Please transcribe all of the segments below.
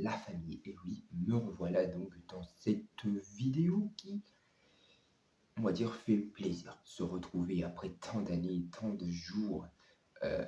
la famille. Et oui, me revoilà donc dans cette vidéo qui, on va dire, fait plaisir. Se retrouver après tant d'années, tant de jours euh,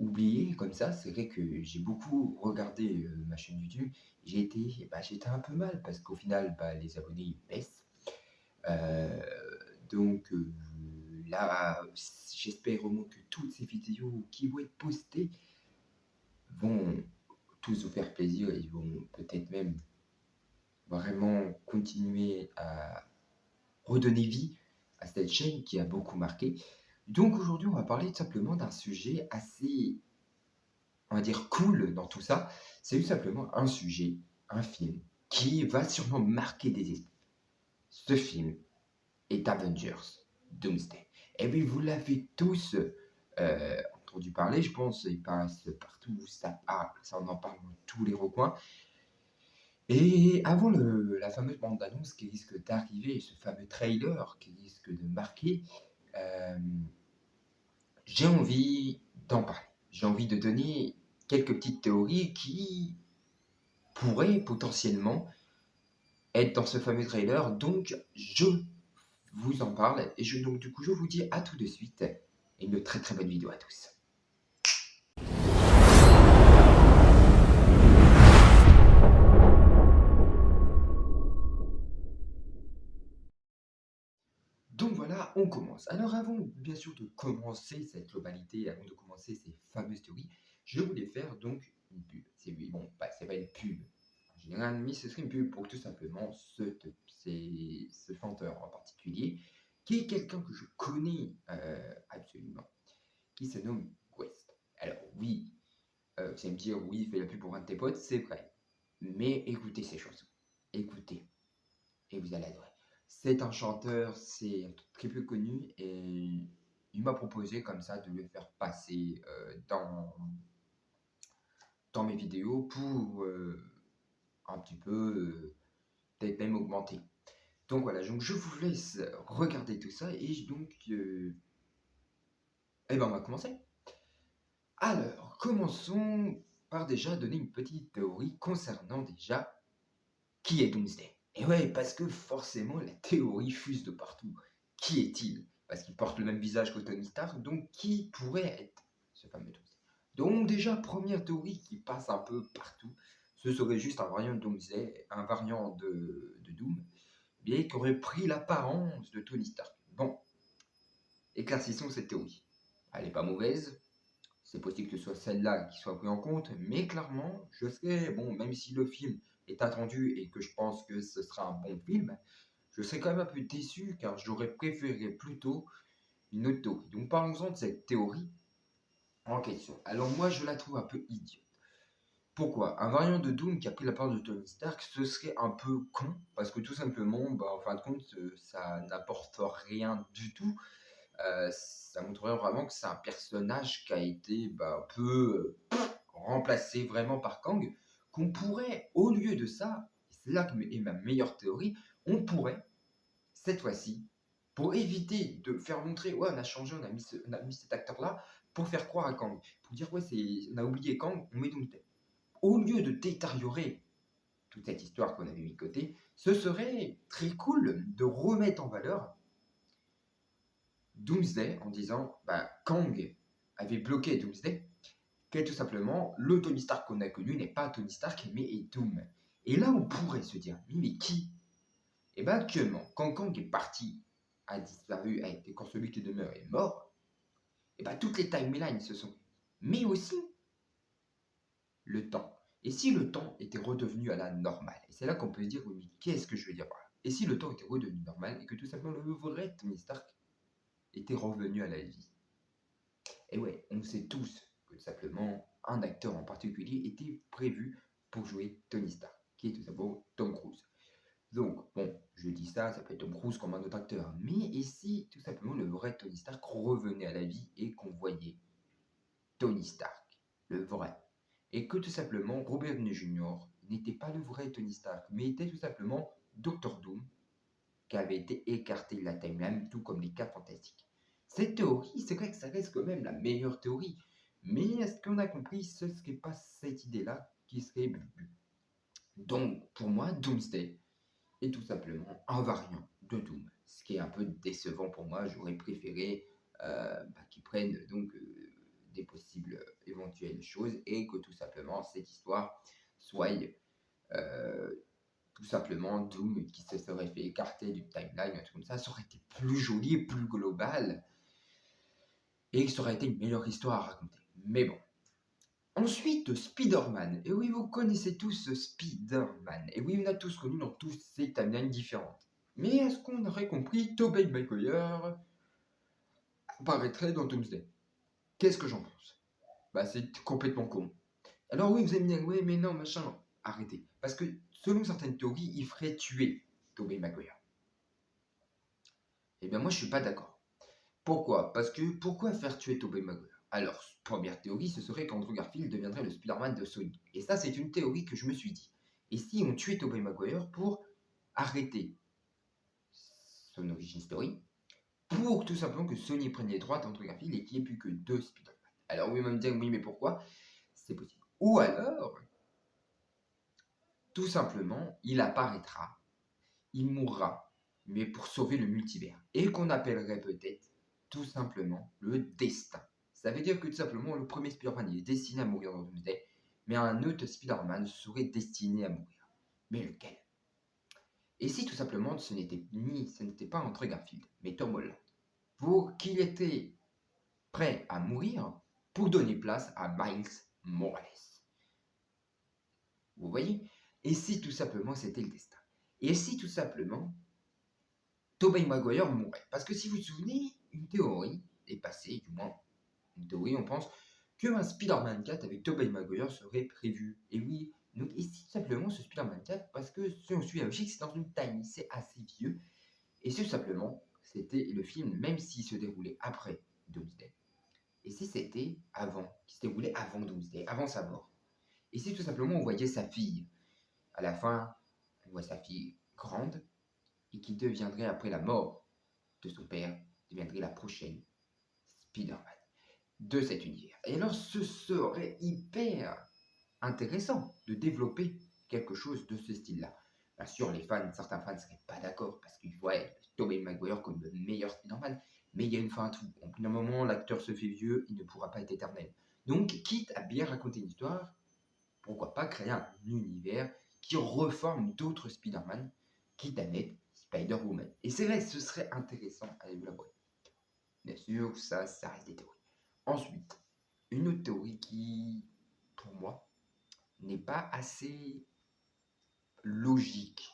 oubliés comme ça. C'est vrai que j'ai beaucoup regardé ma chaîne YouTube. J'étais un peu mal parce qu'au final, les abonnés ils baissent. Euh, donc là, j'espère vraiment que toutes ces vidéos qui vont être postées vont tous vous faire plaisir et vont peut-être même vraiment continuer à redonner vie à cette chaîne qui a beaucoup marqué. Donc aujourd'hui, on va parler tout simplement d'un sujet assez, on va dire, cool dans tout ça. C'est tout simplement un sujet, un film qui va sûrement marquer des esprits. Ce film est Avengers Doomsday. Et oui, vous l'avez tous entendu parler, je pense, il passe partout, ça parle, ça on en parle dans tous les recoins. Et avant la fameuse bande-annonce qui risque d'arriver, ce fameux trailer qui risque de marquer, euh, j'ai envie d'en parler. J'ai envie de donner quelques petites théories qui pourraient potentiellement être dans ce fameux trailer. Donc, je vous en parle et donc du coup, je vous dis à tout de suite et une très très bonne vidéo à tous. Donc voilà, on commence. Alors avant bien sûr de commencer cette globalité, avant de commencer ces fameuses théories, je voulais faire donc une pub. C'est pas une pub. En général, mais ce serait une pub pour tout simplement ce chanteur en particulier, qui est quelqu'un que je connais absolument, qui se nomme West. Alors oui, vous allez me dire, oui, il fait la pub pour un de tes potes, c'est vrai. Mais écoutez ces chansons. Écoutez. Et vous allez adorer. C'est un chanteur, c'est très peu connu et il m'a proposé comme ça de le faire passer dans mes vidéos pour un petit peu peut-être même augmenter. Donc voilà, donc je vous laisse regarder tout ça et on va commencer. Alors, commençons par déjà donner une petite théorie concernant déjà qui est Doomsday. Et ouais, parce que forcément, la théorie fuse de partout. Qui est-il? Parce qu'il porte le même visage que Tony Stark, donc qui pourrait être ce fameux Doomsday? Donc déjà, première théorie qui passe un peu partout, ce serait juste un variant de Doomsday, un variant de Doom, bien qui aurait pris l'apparence de Tony Stark. Bon, éclaircissons cette théorie. Elle n'est pas mauvaise, c'est possible que ce soit celle-là qui soit prise en compte, mais clairement, je serais, bon, même si le film est attendu et que je pense que ce sera un bon film, je serais quand même un peu déçu car j'aurais préféré plutôt une autre théorie. Donc parlons-en de cette théorie en question. Alors moi, je la trouve un peu idiote. Pourquoi? Un variant de Doom qui a pris la part de Tony Stark, ce serait un peu con, parce que tout simplement, en fin de compte, ça n'apporte rien du tout. Ça montrerait vraiment que c'est un personnage qui a été un peu remplacé vraiment par Kang, qu'on pourrait, au lieu de ça, c'est là que est ma meilleure théorie, on pourrait, cette fois-ci, pour éviter de faire montrer, ouais, on a changé, on a mis cet acteur-là, pour faire croire à Kang, pour dire, ouais, on a oublié Kang, on met Doomsday. Au lieu de détériorer toute cette histoire qu'on avait mis de côté, ce serait très cool de remettre en valeur Doomsday en disant Kang avait bloqué Doomsday, que tout simplement le Tony Stark qu'on a connu n'est pas Tony Stark mais est Doom. Et là on pourrait se dire mais qui? Et bien actuellement quand Kang est parti, a disparu, quand celui qui demeure est mort, et bien toutes les timelines se sont, mais aussi le temps. Et si le temps était redevenu à la normale? Et c'est là qu'on peut se dire oui mais qu'est-ce que je veux dire par là? Et si le temps était redevenu normal et que tout simplement le vrai Tony Stark était revenu à la vie? Et ouais, on sait tous que tout simplement un acteur en particulier était prévu pour jouer Tony Stark, qui est tout simplement Tom Cruise. Donc, bon, je dis ça, ça peut être Tom Cruise comme un autre acteur, mais et si tout simplement le vrai Tony Stark revenait à la vie et qu'on voyait Tony Stark, le vrai, et que tout simplement Robert Downey Jr. n'était pas le vrai Tony Stark, mais était tout simplement Doctor Doom, qui avait été écarté de la timeline, tout comme les 4 fantastiques. Cette théorie, c'est vrai que ça reste quand même la meilleure théorie, mais est-ce qu'on a compris ce n'est pas cette idée-là qui serait bu. Donc, pour moi, Doomsday est tout simplement un variant de Doom. Ce qui est un peu décevant pour moi. J'aurais préféré qu'ils prennent donc des possibles éventuelles choses et que tout simplement cette histoire soit tout simplement Doom qui se serait fait écarter du timeline, un truc comme ça aurait été plus joli et plus global et ça aurait été une meilleure histoire à raconter. Mais bon. Ensuite, Spider-Man. Et oui, vous connaissez tous Spider-Man. Et oui, on a tous connu dans tous ces timelines différentes. Mais est-ce qu'on aurait compris Tobey Maguire apparaîtrait dans Doomsday? Qu'est-ce que j'en pense? Bah, c'est complètement con. Alors oui, vous allez me dire, ouais, mais non, machin. Arrêtez. Parce que selon certaines théories, il ferait tuer Tobey Maguire. Eh bien, moi, je suis pas d'accord. Pourquoi? Parce que pourquoi faire tuer Tobey Maguire? Alors, première théorie, ce serait qu'Andrew Garfield deviendrait le Spider-Man de Sony. Et ça, c'est une théorie que je me suis dit. Et si on tuait Tobey Maguire pour arrêter son origin story, pour tout simplement que Sony prenne les droits d'Andrew Garfield et qu'il n'y ait plus que 2 Spider-Man. Alors, oui, on va me dire, oui, mais pourquoi? C'est possible. Ou alors, tout simplement, il apparaîtra, il mourra, mais pour sauver le multivers. Et qu'on appellerait peut-être tout simplement le destin. Ça veut dire que tout simplement, le premier Spider-Man il est destiné à mourir dans Doomsday, mais un autre Spider-Man serait destiné à mourir. Mais lequel? Et si tout simplement ce n'était pas Andrew Garfield, mais Tom Holland, pour qu'il était prêt à mourir pour donner place à Miles Morales. Vous voyez? Et si tout simplement c'était le destin? Et si tout simplement Tobey Maguire mourrait? Parce que si vous vous souvenez, une théorie est passée, du moins une théorie, on pense qu'un Spider-Man 4 avec Tobey Maguire serait prévu. Et oui, donc et si tout simplement ce Spider-Man 4, parce que si on suit la logique, c'est dans une time, c'est assez vieux, et si tout simplement c'était le film, même s'il se déroulait après Doomsday, et si c'était avant, qui se déroulait avant Doomsday, avant sa mort, et si tout simplement on voyait sa fille, à la fin, on voit sa fille grande, et qui deviendrait après la mort de son père, deviendrait la prochaine Spider-Man de cet univers. Et alors ce serait hyper intéressant de développer quelque chose de ce style-là. Bien sûr, certains fans ne seraient pas d'accord parce qu'ils voient Tobey Maguire comme le meilleur Spider-Man, mais il y a une fin à tout. Au bout d'un moment, l'acteur se fait vieux, il ne pourra pas être éternel. Donc, quitte à bien raconter une histoire, pourquoi pas créer un univers qui reforme d'autres Spider-Man, quitte à mettre Spider-Woman. Et c'est vrai, ce serait intéressant à élaborer. Bien sûr, ça reste des théories. Ensuite, une autre théorie qui, pour moi, n'est pas assez logique,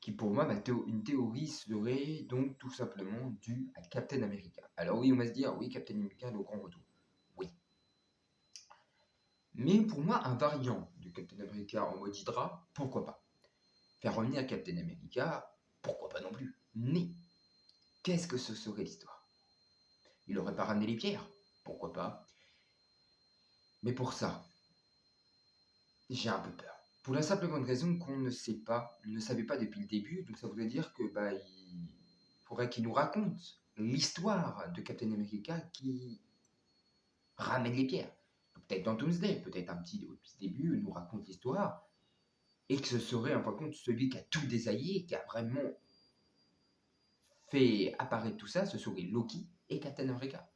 qui pour moi, une théorie serait donc tout simplement due à Captain America. Alors oui, on va se dire, oui, Captain America, le grand retour. Oui. Mais pour moi, un variant de Captain America en mode Hydra, pourquoi pas? Faire revenir Captain America, pourquoi pas non plus? Mais, qu'est-ce que ce serait l'histoire? Il aurait pas ramené les pierres? Pourquoi pas? Mais pour ça, j'ai un peu peur. Pour la simple et bonne raison qu'on ne sait pas, on ne savait pas depuis le début, donc ça voudrait dire que il faudrait qu'il nous raconte l'histoire de Captain America qui ramène les pierres. Peut-être dans Doomsday, peut-être un petit au petit début, nous raconte l'histoire, et que ce serait en fin de compte celui qui a tout désaillé, qui a vraiment fait apparaître tout ça, ce serait Loki et Captain America.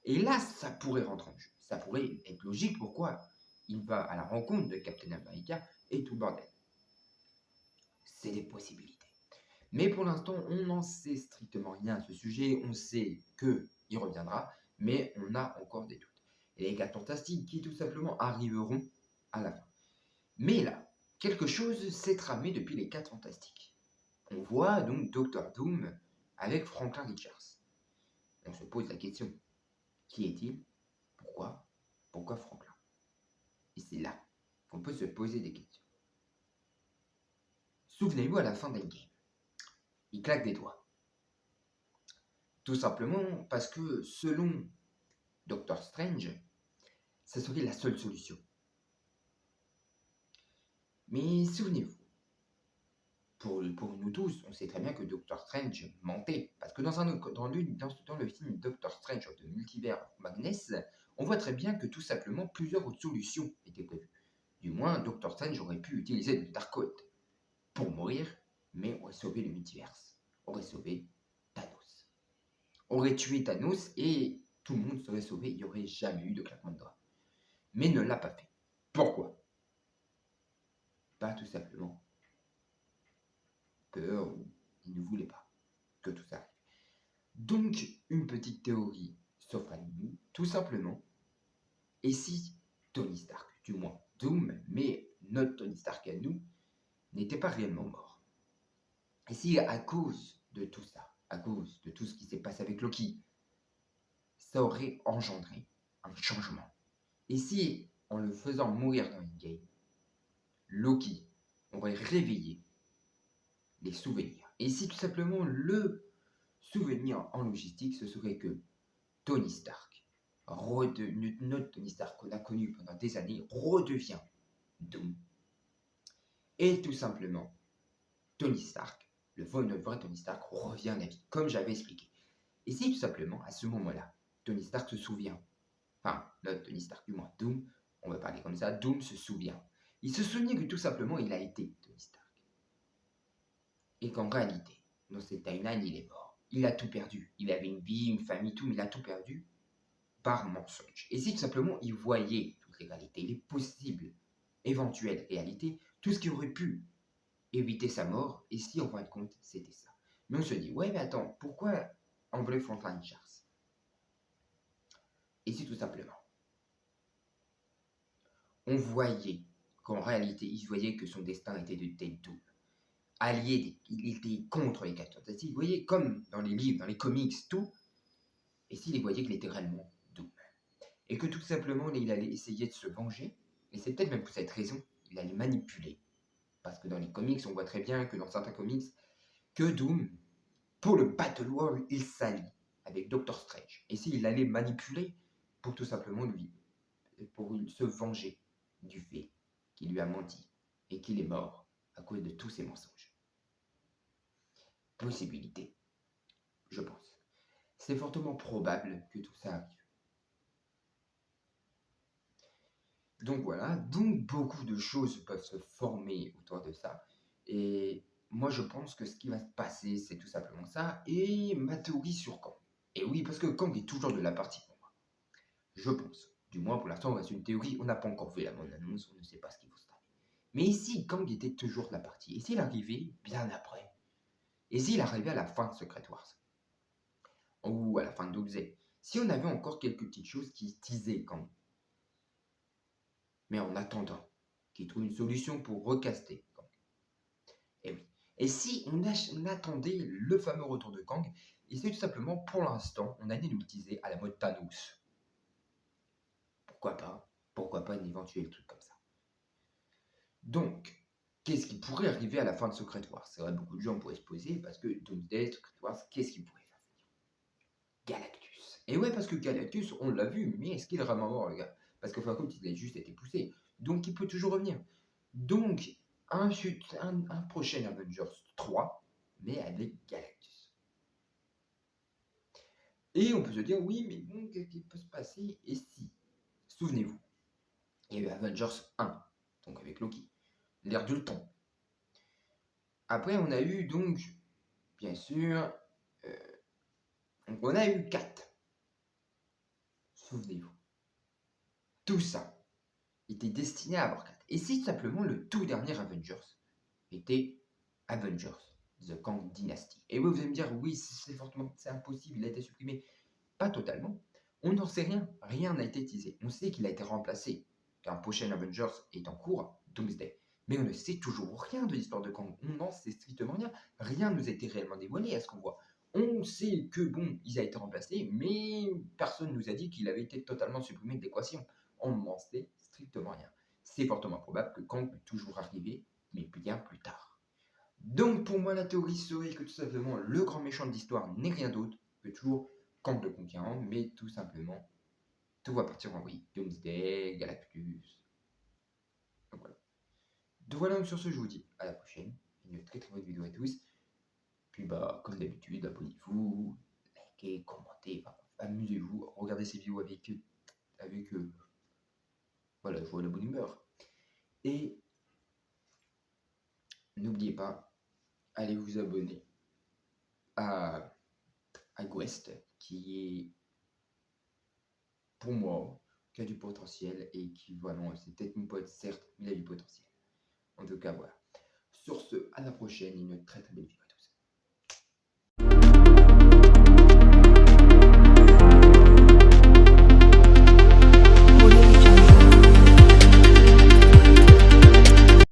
Et là, ça pourrait rentrer en jeu. Ça pourrait être logique. Pourquoi il va à la rencontre de Captain America et tout le bordel. C'est des possibilités. Mais pour l'instant, on n'en sait strictement rien à ce sujet. On sait qu'il reviendra, mais on a encore des doutes. Et les 4 fantastiques qui tout simplement arriveront à la fin. Mais là, quelque chose s'est tramé depuis les 4 fantastiques. On voit donc Doctor Doom avec Franklin Richards. On se pose la question, qui est-il? Pourquoi? Pourquoi Franklin? Et c'est là qu'on peut se poser des questions. Souvenez-vous à la fin d'Endgame, il claque des doigts. Tout simplement parce que selon Doctor Strange, ce serait la seule solution. Mais souvenez-vous, pour nous tous, on sait très bien que Doctor Strange mentait. Parce que dans le film Doctor Strange of the Multiverse of Madness, on voit très bien que tout simplement plusieurs autres solutions étaient prévues. Du moins, Dr. Strange aurait pu utiliser le Darkhold pour mourir, mais aurait sauvé le multiverse, aurait sauvé Thanos. Aurait tué Thanos et tout le monde serait sauvé, il n'y aurait jamais eu de claquement de doigts. Mais ne l'a pas fait. Pourquoi? Pas tout simplement qu'il ne voulait pas que tout ça arrive. Donc, une petite théorie s'offre à nous, tout simplement. Et si Tony Stark, du moins Doom, mais notre Tony Stark à nous, n'était pas réellement mort? Et si à cause de tout ça, à cause de tout ce qui s'est passé avec Loki, ça aurait engendré un changement? Et si, en le faisant mourir dans Endgame, Loki aurait réveillé les souvenirs? Et si tout simplement le souvenir en logistique, ce serait que Tony Stark, notre Tony Stark qu'on a connu pendant des années, redevient Doom. Et tout simplement, Tony Stark, notre vrai Tony Stark, revient à la vie, comme j'avais expliqué. Et si tout simplement, à ce moment-là, Tony Stark se souvient, enfin, notre Tony Stark, du moins Doom, on va parler comme ça, Doom se souvient. Il se souvient que tout simplement, il a été Tony Stark. Et qu'en réalité, dans cette timeline, il est mort. Il a tout perdu. Il avait une vie, une famille, tout, mais il a tout perdu par mensonge. Et si tout simplement, il voyait toutes les réalités, les possibles, éventuelles réalités, tout ce qui aurait pu éviter sa mort, et si en fin de compte, c'était ça. Mais on se dit, ouais, mais attends, pourquoi enlever Franklin Charles? Et si tout simplement, on voyait qu'en réalité, il voyait que son destin était de tel Doom. Allié, il était contre les 4 fantastiques, vous voyez, comme dans les livres, dans les comics, tout. Et s'il voyait qu'il était réellement Doom, et que tout simplement, il allait essayer de se venger, et c'est peut-être même pour cette raison, il allait manipuler. Parce que dans les comics, on voit très bien que dans certains comics, que Doom, pour le Battle World, il s'allie avec Doctor Strange. Et s'il allait manipuler pour tout simplement lui, pour se venger du fait qu'il lui a menti et qu'il est mort à cause de tous ses mensonges. Possibilité, je pense. C'est fortement probable que tout ça arrive. Donc voilà, donc beaucoup de choses peuvent se former autour de ça. Et moi je pense que ce qui va se passer, c'est tout simplement ça. Et ma théorie sur Kang. Et oui, parce que Kang est toujours de la partie pour moi. Je pense. Du moins pour l'instant, on reste une théorie. On n'a pas encore fait la bonne annonce, on ne sait pas ce qu'il faut se tramer. Mais ici, Kang était toujours de la partie. Et s'il arrivait bien après? Et s'il arrivait à la fin de Secret Wars? Ou à la fin de Doomsday? Si on avait encore quelques petites choses qui teasaient Kang. Mais en attendant, qu'il trouve une solution pour recaster Kang. Et oui. Et si on attendait le fameux retour de Kang, et c'est tout simplement, pour l'instant, on allait nous teaser à la mode Thanos. Pourquoi pas un éventuel truc comme ça. Donc, qu'est-ce qui pourrait arriver à la fin de Secret Wars? C'est vrai, beaucoup de gens pourraient se poser, parce que Doomsday, Secret Wars, qu'est-ce qu'il pourrait faire venir? Galactus. Et ouais, parce que Galactus, on l'a vu, mais est-ce qu'il est vraiment mort, le gars? Parce que fin de compte, il a juste été poussé. Donc, il peut toujours revenir. Donc, un prochain Avengers 3, mais avec Galactus. Et on peut se dire, oui, mais bon, qu'est-ce qui peut se passer? Et si, souvenez-vous, il y a eu Avengers 1, donc avec Loki, l'ère d'Ultron. Après, on a eu donc, bien sûr, donc on a eu 4. Souvenez-vous. Tout ça était destiné à avoir 4. Et si simplement le tout dernier Avengers était Avengers, The Kang Dynasty. Et vous allez me dire, oui, c'est impossible, il a été supprimé. Pas totalement. On n'en sait rien. Rien n'a été teasé. On sait qu'il a été remplacé, qu'un prochain Avengers est en cours, Doomsday. Mais on ne sait toujours rien de l'histoire de Kang. On n'en sait strictement rien. Rien ne nous a été réellement dévoilé à ce qu'on voit. On sait que, bon, il a été remplacé, mais personne ne nous a dit qu'il avait été totalement supprimé de l'équation. On n'en sait strictement rien. C'est fortement probable que Kang peut toujours arriver, mais bien plus tard. Donc pour moi, la théorie serait que tout simplement, le grand méchant de l'histoire n'est rien d'autre que toujours Kang le Conquérant, mais tout simplement, tout va partir en vrille. Doomsday, Galactus. Donc voilà. Donc voilà, sur ce, je vous dis à la prochaine. Une très très bonne vidéo à tous. Puis bah, comme d'habitude, abonnez-vous, likez, commentez, enfin, amusez-vous, regardez ces vidéos avec voilà, je vois la bonne humeur. Et n'oubliez pas, allez vous abonner à Guest, qui est, pour moi, qui a du potentiel et qui, vraiment, c'est peut-être mon pote, certes, mais il a du potentiel. En tout cas, voilà. Sur ce, à la prochaine, une très très belle vidéo.